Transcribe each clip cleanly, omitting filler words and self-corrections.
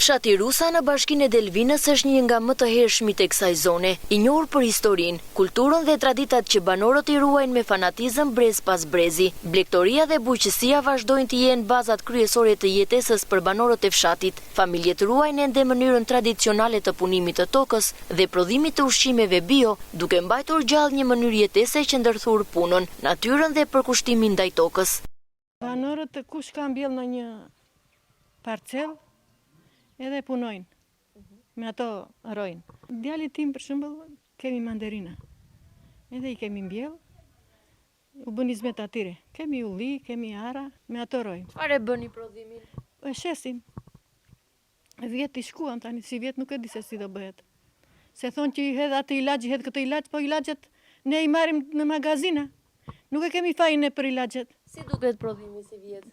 Fshati Rusa në bashkinë e Delvinës është një nga më të hershmit e kësaj zone, i njohur për historinë, kulturën dhe traditat që banorët i ruajnë me fanatizëm brez pas brezi. Blegtoria dhe bujqësia vazhdojnë të jenë bazat kryesore të jetesës për banorët e fshatit. Familjet ruajnë ende mënyrën tradicionale të punimit të tokës dhe prodhimit të ushqimeve bio, duke mbajtur gjallë një mënyrë jetese që ndërthur punën, natyrën dhe përkushtimin ndaj tokës. Banorët kush ka mbjell në një parcel edhe punojnë, me ato rojnë. Djalit tim për shembull kemi mandarina, edhe i kemi mbjell, u bën hizmet atyre. Kemi ulli, kemi ara, me ato rojnë. Çfarë bëni prodhimin? E shesim. Vjet i shkuam tani, si vjet nuk e di se si do bëhet. Se thonë që i hedh atë ilaç, i hedh këtë ilaç, po ilaçet ne i marrim në magazina. Nuk e kemi fajin e për ilaçet. Si duket prodhimi si vjet?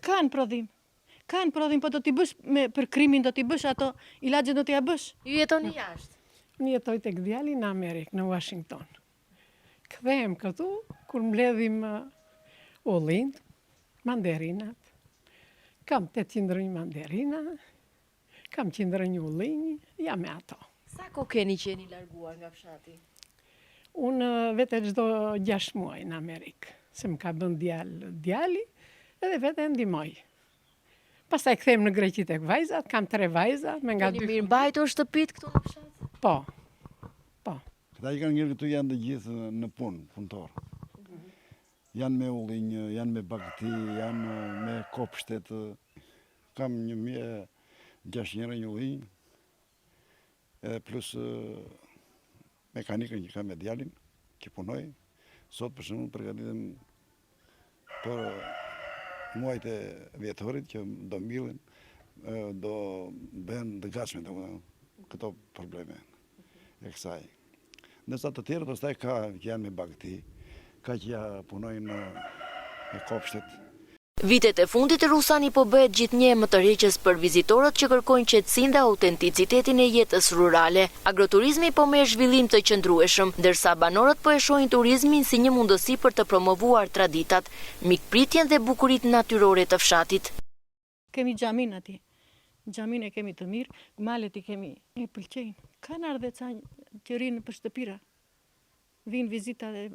Kanë prodhim, po do t'i bësh për krimin, do t'i bësh ato ilaçet, do t'i bësh. Ju jetoni jashtë? Unë jetoj tek djali në Amerikë, në Washington. Kthehem këtu kur mbledhim ullinë, manderinat. Kam 800 manderina, kam 100 ullinj, jam me ato. Sa kohë keni qeni larguar nga fshati? Unë vete çdo 6 muaj në Amerikë, se më ka bën djali, edhe vete ndihmoj. Pastaj kthehem në Greqi tek vajzat, kam 3 vajza, me nga 2. Keni mirë mbajtur shtëpit këtu në fshat? Po. Këta që kanë ngirë këtu janë të gjithë në punë, punëtor. Janë me ullinj, janë me bagëti, janë me kopshtet. Kam 1600 ullinj, edhe plus mekanikën që kam me djalin, që punoj. Sot për shembull përgatitem për muajt e vjetorit që do mbilin, do bëhen të gatshme këto probleme e kësaj. Ndërsa të tjerët pastaj ka që janë me bagëti, ka që punojnë me kopshtet. Vitet e fundit Rusani po bëhet gjithnjë më tërheqës për vizitorët që kërkojnë qetësinë dhe autenticitetin e jetës rurale. Agroturizmi po merr zhvillim të qëndrueshëm, ndërsa banorët po e shohin turizmin si një mundësi për të promovuar traditat, mikpritjen dhe bukuritë natyrore të fshatit. Kemi xhamin aty. Xhamin e kemi të mirë, malet i kemi, e pëlqejnë. Kanë ardhe ca që rinë për shtëpira. Vinë vizita dhe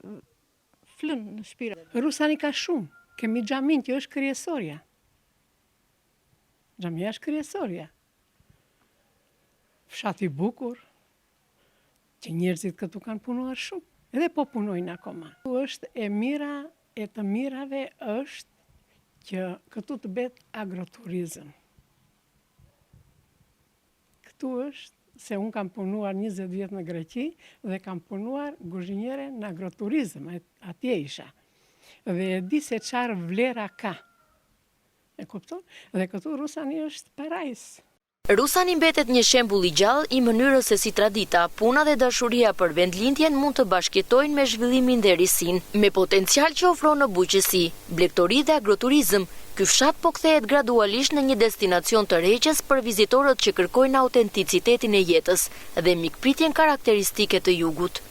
flën në shtëpira. Rusani ka shumë. Kemi xhamin që është kryesorja. Xhamia është kryesorja. Fshati bukur, që njerëzit këtu kanë punuar shumë, edhe po punojnë akoma. Këtu është e mira e të mirave është që këtu të bëhet agroturizëm. Këtu është se unë kam punuar 20 vjet në Greqi dhe kam punuar guzhinjere në agroturizëm, atje isha. Dhe e di se çfarë vlera ka. E kupton? Dhe këtu Rusani është parajs. Rusani mbetet një shembull i gjallë i mënyrës se si tradita, puna dhe dashuria për vendlindjen mund të bashkëjetojnë me zhvillimin dhe risinë, me potencial që ofron në bujqësi, blegtori dhe agroturizëm. Ky fshat po kthehet gradualisht në një destinacion tërheqës për vizitorët që kërkojnë autenticitetin e jetës dhe mikpritjen karakteristike të jugut.